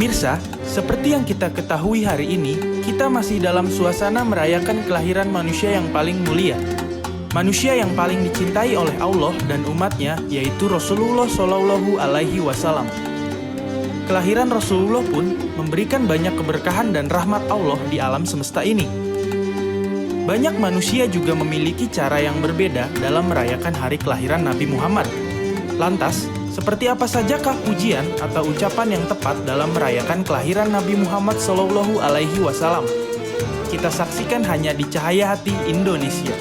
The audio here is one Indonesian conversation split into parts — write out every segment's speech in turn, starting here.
Pemirsa, seperti yang kita ketahui hari ini, kita masih dalam suasana merayakan kelahiran manusia yang paling mulia. Manusia yang paling dicintai oleh Allah dan umatnya, yaitu Rasulullah Shallallahu Alaihi Wasallam. Kelahiran Rasulullah pun memberikan banyak keberkahan dan rahmat Allah di alam semesta ini. Banyak manusia juga memiliki cara yang berbeda dalam merayakan hari kelahiran Nabi Muhammad. Lantas, seperti apa sajakah pujian atau ucapan yang tepat dalam merayakan kelahiran Nabi Muhammad Shallallahu Alaihi Wasallam? Kita saksikan hanya di Cahaya Hati Indonesia.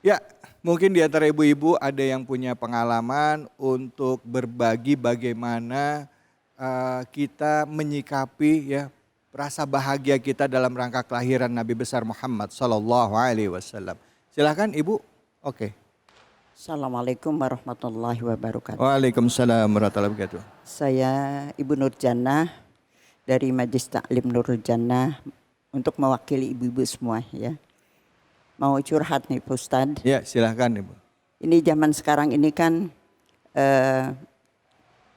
Ya, mungkin di antara ibu-ibu ada yang punya pengalaman untuk berbagi bagaimana kita menyikapi ya rasa bahagia kita dalam rangka kelahiran Nabi besar Muhammad Sallallahu Alaihi Wasallam. Silakan Ibu. Oke. Assalamualaikum warahmatullahi wabarakatuh. Waalaikumsalam warahmatullahi wabarakatuh. Saya Ibu Nur Jannah dari Majelis Taklim Nurul Jannah untuk mewakili ibu-ibu semua ya. Mau curhat nih Pak Ustadz. Ya silakan Ibu. Ini zaman sekarang ini kan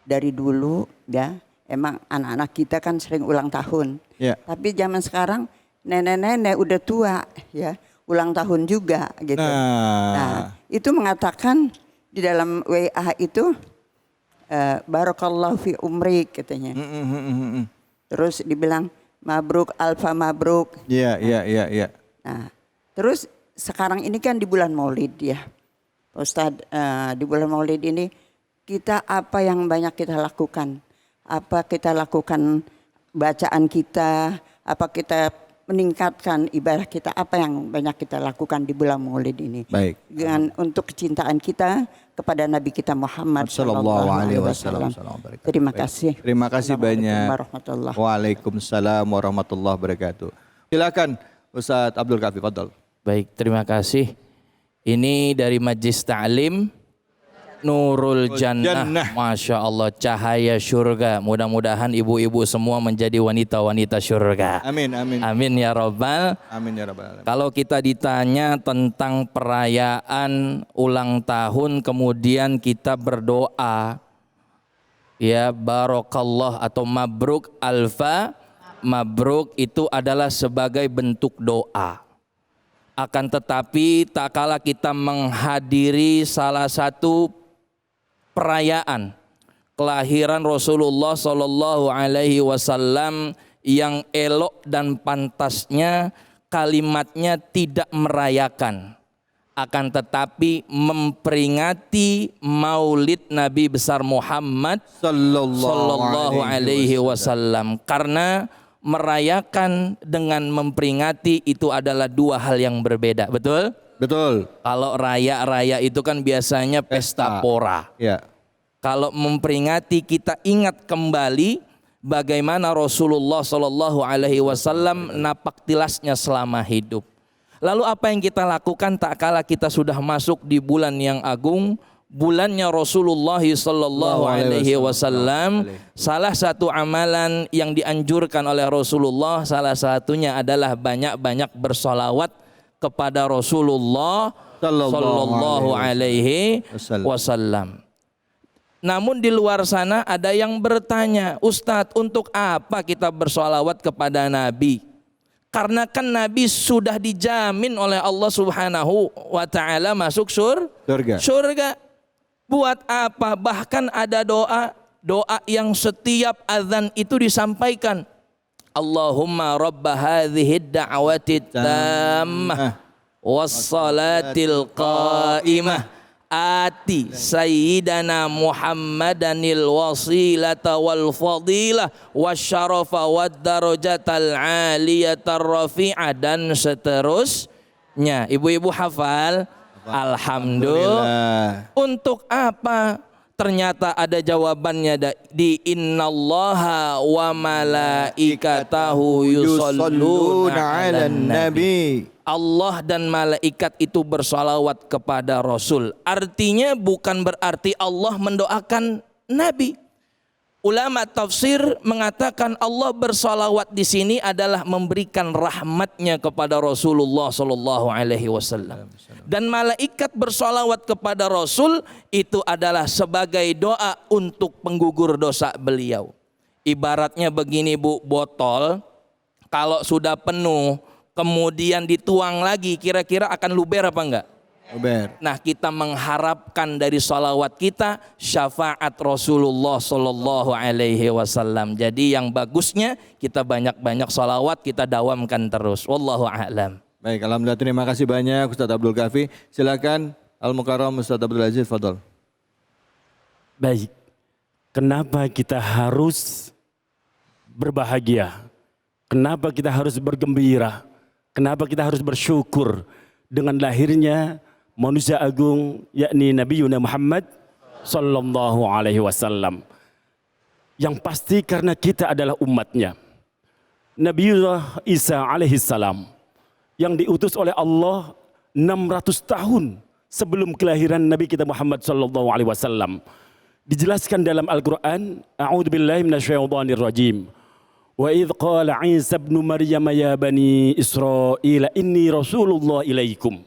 dari dulu ya emang anak-anak kita kan sering ulang tahun. Ya. Tapi zaman sekarang nenek-nenek udah tua ya. Ulang tahun juga gitu. Nah, itu mengatakan di dalam WA itu barakallahu fi umrik katanya. Terus dibilang mabruk alfa mabruk. Iya, iya. Nah, terus sekarang ini kan di bulan Maulid ya. Ustadz, di bulan Maulid ini kita apa yang banyak kita lakukan? Apa kita lakukan bacaan kita? Apa kita meningkatkan ibadah kita, apa yang banyak kita lakukan di bulan Maulid ini. Baik. Dengan untuk kecintaan kita kepada Nabi kita Muhammad Sallallahu Alaihi Wasallam. Terima kasih. Terima kasih banyak. Warahmatullahi. Waalaikumsalam warahmatullahi wabarakatuh. Silakan Ustadz Abdul Kafi, fadhal. Baik, terima kasih. Ini dari Majelis Ta'lim Nurul Jannah. Masya Allah, cahaya surga. Mudah-mudahan ibu-ibu semua menjadi wanita-wanita surga. Amin, amin. Amin ya Rabbal. Amin ya Rabbal. Kalau kita ditanya tentang perayaan ulang tahun, kemudian kita berdoa, ya barokallah atau mabruk alfa, mabruk itu adalah sebagai bentuk doa. Akan tetapi tak kala kita menghadiri salah satu perayaan kelahiran Rasulullah Shallallahu Alaihi Wasallam yang elok dan pantasnya kalimatnya tidak merayakan, akan tetapi memperingati Maulid Nabi besar Muhammad Sallallahu Alaihi Wasallam. Karena merayakan dengan memperingati itu adalah dua hal yang berbeda, betul? Betul. Kalau raya-raya itu kan biasanya pesta pora. Ya. Kalau memperingati kita ingat kembali bagaimana Rasulullah Shallallahu Alaihi Wasallam napak tilasnya selama hidup. Lalu apa yang kita lakukan tak kala kita sudah masuk di bulan yang agung, bulannya Rasulullah Shallallahu Alaihi Wasallam. Salah satu amalan yang dianjurkan oleh Rasulullah, salah satunya adalah banyak-banyak bersolawat kepada Rasulullah Sallallahu Alaihi Wasallam. Namun di luar sana ada yang bertanya, Ustadz, untuk apa kita bersolawat kepada Nabi? Karena kan Nabi sudah dijamin oleh Allah Subhanahu wa Ta'ala masuk surga. Buat apa? Bahkan ada doa yang setiap azan itu disampaikan. Allahumma rabba hadhihi da'wati tammah wassalatil qa'imah ati sayyidana Muhammadanil wasilata wal fadilah wasyarafa wad darajatal aliyatar rafi'ah dan seterusnya. Ibu-ibu hafal? Alhamdulillah. Untuk apa? Ternyata ada jawabannya di innallaha wa malaikatahu yusholluna 'alan nabi. Allah dan malaikat itu bersalawat kepada Rasul. Artinya bukan berarti Allah mendoakan Nabi. Ulama tafsir mengatakan Allah bersalawat di sini adalah memberikan rahmatnya kepada Rasulullah Sallallahu Alaihi Wasallam. Dan malaikat bersalawat kepada Rasul itu adalah sebagai doa untuk penggugur dosa beliau. Ibaratnya begini Bu, botol kalau sudah penuh kemudian dituang lagi kira-kira akan luber apa enggak? Luber. Nah, kita mengharapkan dari salawat kita syafaat Rasulullah Sallallahu Alaihi Wasallam. Jadi yang bagusnya kita banyak-banyak salawat, kita dawamkan terus. Wallahu a'lam. Baik, alhamdulillah, terima kasih banyak Ustadz Abdul Kafi. Silakan Al-Mukarram Ustadz Abdul Aziz, fadhol. Baik, kenapa kita harus berbahagia? Kenapa kita harus bergembira? Kenapa kita harus bersyukur dengan lahirnya manusia agung, yakni Nabi Yuna Muhammad Sallallahu Alaihi Wasallam? Yang pasti karena kita adalah umatnya. Nabi Isa alaihissalam yang diutus oleh Allah 600 tahun sebelum kelahiran Nabi kita Muhammad Sallallahu Alaihi Wasallam. Dijelaskan dalam Al-Quran, A'udzubillahi minasyaitonir rajim. Wa idh qala Isa ibn Maryam ya bani Israil inni rasulullah ilaikum.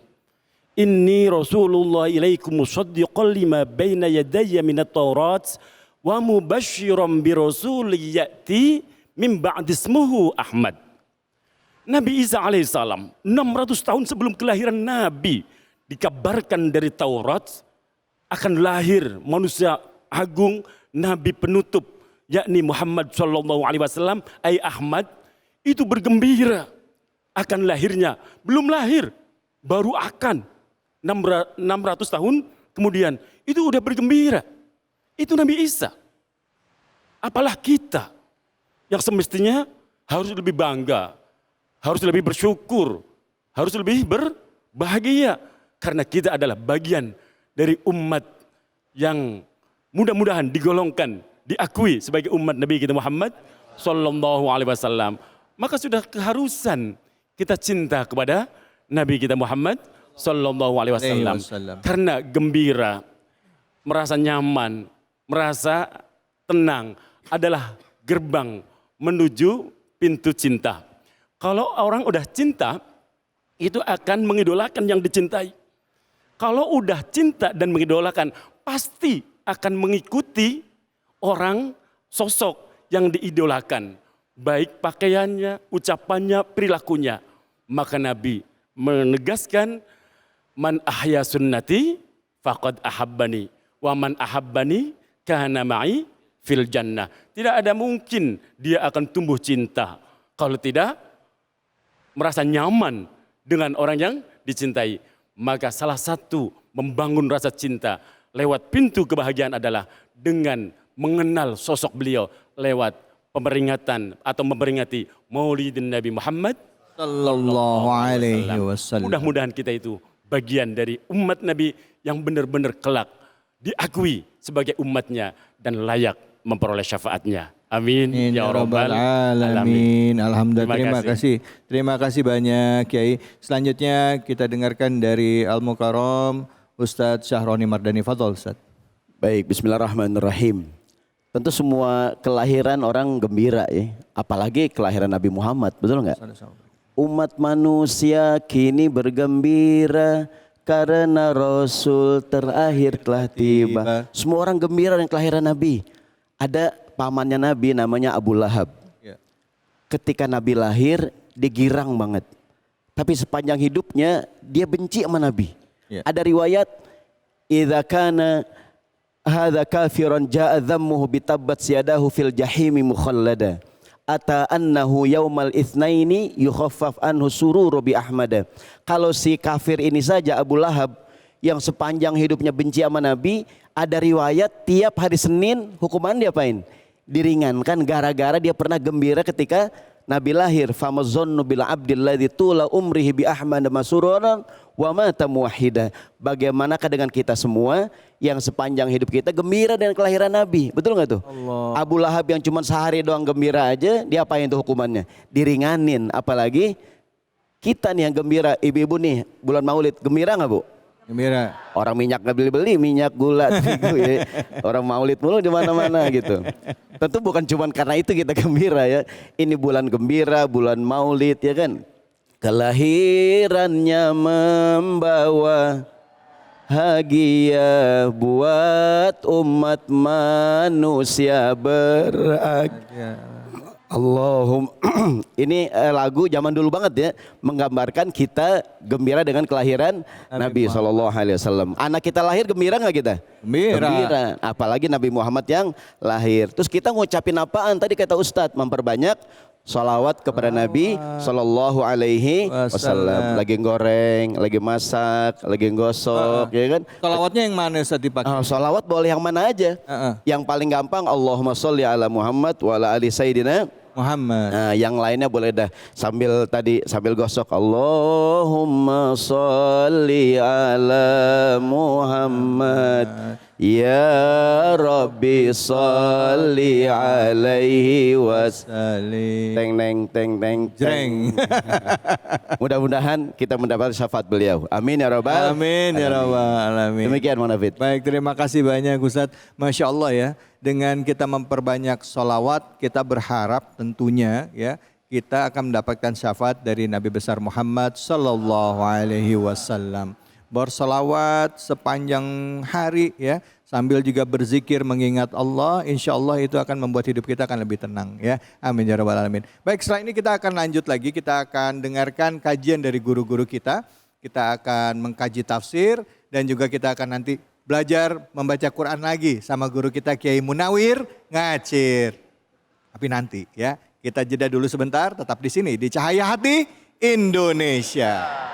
Inni rasulullah ilaikum musaddiqan lima baina yadayya minat Taurat wa mubasysyiran bi rasulin ya'ti min ba'di ismuhu Ahmad. Nabi Isa alaihissalam 600 tahun sebelum kelahiran Nabi dikabarkan dari Taurat akan lahir manusia agung, Nabi penutup, yakni Muhammad Sallallahu Alaihi Wasallam, ay Ahmad, itu bergembira akan lahirnya. Belum lahir, baru akan 600 tahun kemudian, itu udah bergembira. Itu Nabi Isa. Apalah kita yang semestinya harus lebih bangga, harus lebih bersyukur, harus lebih berbahagia. Karena kita adalah bagian dari umat yang mudah-mudahan digolongkan, diakui sebagai umat Nabi kita Muhammad Sallallahu Alaihi Wasallam. Maka sudah keharusan kita cinta kepada Nabi kita Muhammad Sallallahu Alaihi Wasallam. Karena gembira, merasa nyaman, merasa tenang adalah gerbang menuju pintu cinta. Kalau orang udah cinta, itu akan mengidolakan yang dicintai. Kalau udah cinta dan mengidolakan, pasti akan mengikuti orang, sosok yang diidolakan. Baik pakaiannya, ucapannya, perilakunya. Maka Nabi menegaskan, man ahya sunnati faqad ahabbani. Wa man ahabbani kana ma'i fil jannah. Tidak ada mungkin dia akan tumbuh cinta kalau tidak merasa nyaman dengan orang yang dicintai. Maka salah satu membangun rasa cinta lewat pintu kebahagiaan adalah dengan mengenal sosok beliau lewat peringatan atau memperingati Maulidin Nabi Muhammad Sallallahu Alaihi Wasallam. Mudah-mudahan kita itu bagian dari umat Nabi yang benar-benar kelak diakui sebagai umatnya dan layak memperoleh syafaatnya. Amin ya rabbal alamin. Alhamdulillah, terima kasih banyak Kiai. Selanjutnya kita dengarkan dari Al-Mukarram Ustadz Syahroni Mardani, fadhol Ustadz. Baik, bismillahirrahmanirrahim. Tentu semua kelahiran orang gembira ya, apalagi kelahiran Nabi Muhammad, betul nggak? Umat manusia kini bergembira karena Rasul terakhir telah tiba. Semua orang gembira dengan kelahiran Nabi. Ada pamannya Nabi namanya Abu Lahab. Ketika Nabi lahir dia girang banget. Tapi sepanjang hidupnya dia benci sama Nabi. Ada riwayat, idza kana hadza kafiran jaa dhammuhu bitabbat siyadahu fil jahimi mukhallada. Ata annahu yaumal itsnaini yukhaffaf anhu sururu bi ahmada. Kalau si kafir ini saja Abu Lahab yang sepanjang hidupnya benci sama Nabi, ada riwayat tiap hari Senin hukuman dia apain? Diringankan gara-gara dia pernah gembira ketika Nabi lahir. Famazonnu bil abdilladzi tula umrihi bi ahmad masururan wa mata muwahhida. Bagaimanakah dengan kita semua yang sepanjang hidup kita gembira dengan kelahiran Nabi? Betul nggak tuh? Allah. Abu Lahab yang cuma sehari doang gembira aja, dia apain tuh hukumannya? Diringanin. Apalagi kita nih yang gembira, ibu-ibu nih bulan Maulid, gembira nggak Bu? Gembira. Orang minyak nggak beli-beli, minyak gula, terigu ya. Orang Maulid mulu di mana-mana gitu. Tentu bukan cuma karena itu kita gembira ya. Ini bulan gembira, bulan Maulid ya kan. Kelahirannya membawa bahagia buat umat manusia Allahumma. Ini lagu zaman dulu banget ya, menggambarkan kita gembira dengan kelahiran Nabi SAW. Anak kita lahir gembira nggak kita? Gembira. Apalagi Nabi Muhammad yang lahir. Terus kita ngucapin apaan? Tadi kata Ustadz, memperbanyak sholawat kepada Nabi Sallallahu Alaihi Wasallam. Lagi goreng, lagi masak, lagi gosok, ya kan? Sholawatnya yang mana Ustaz dipakai? Sholawat boleh yang mana aja. Yang paling gampang Allahumma sholli ala Muhammad wa ala ali Sayyidina Muhammad. Nah, yang lainnya boleh dah sambil gosok Allahumma sholli ala Muhammad ya Rabbi sholli alaihi wasallim. Teng neng teng neng jreng. Mudah-mudahan kita mendapat syafaat beliau. Amin ya rabbal Amin ya rabbal alamin. Demikian Bang David. Baik, terima kasih banyak Ustadz. Masya Allah ya, dengan kita memperbanyak sholawat, kita berharap tentunya ya, kita akan mendapatkan syafaat dari Nabi besar Muhammad Sallallahu Alaihi Wasallam. Bersolawat sepanjang hari ya, sambil juga berzikir mengingat Allah, insya Allah itu akan membuat hidup kita akan lebih tenang ya. Amin ya rabbal alamin. Baik, setelah ini kita akan lanjut lagi, kita akan dengarkan kajian dari guru-guru kita. Kita akan mengkaji tafsir dan juga kita akan nanti belajar membaca Quran lagi sama guru kita Kiai Munawir Ngacir. Tapi nanti ya, kita jeda dulu sebentar, tetap di sini di Cahaya Hati Indonesia.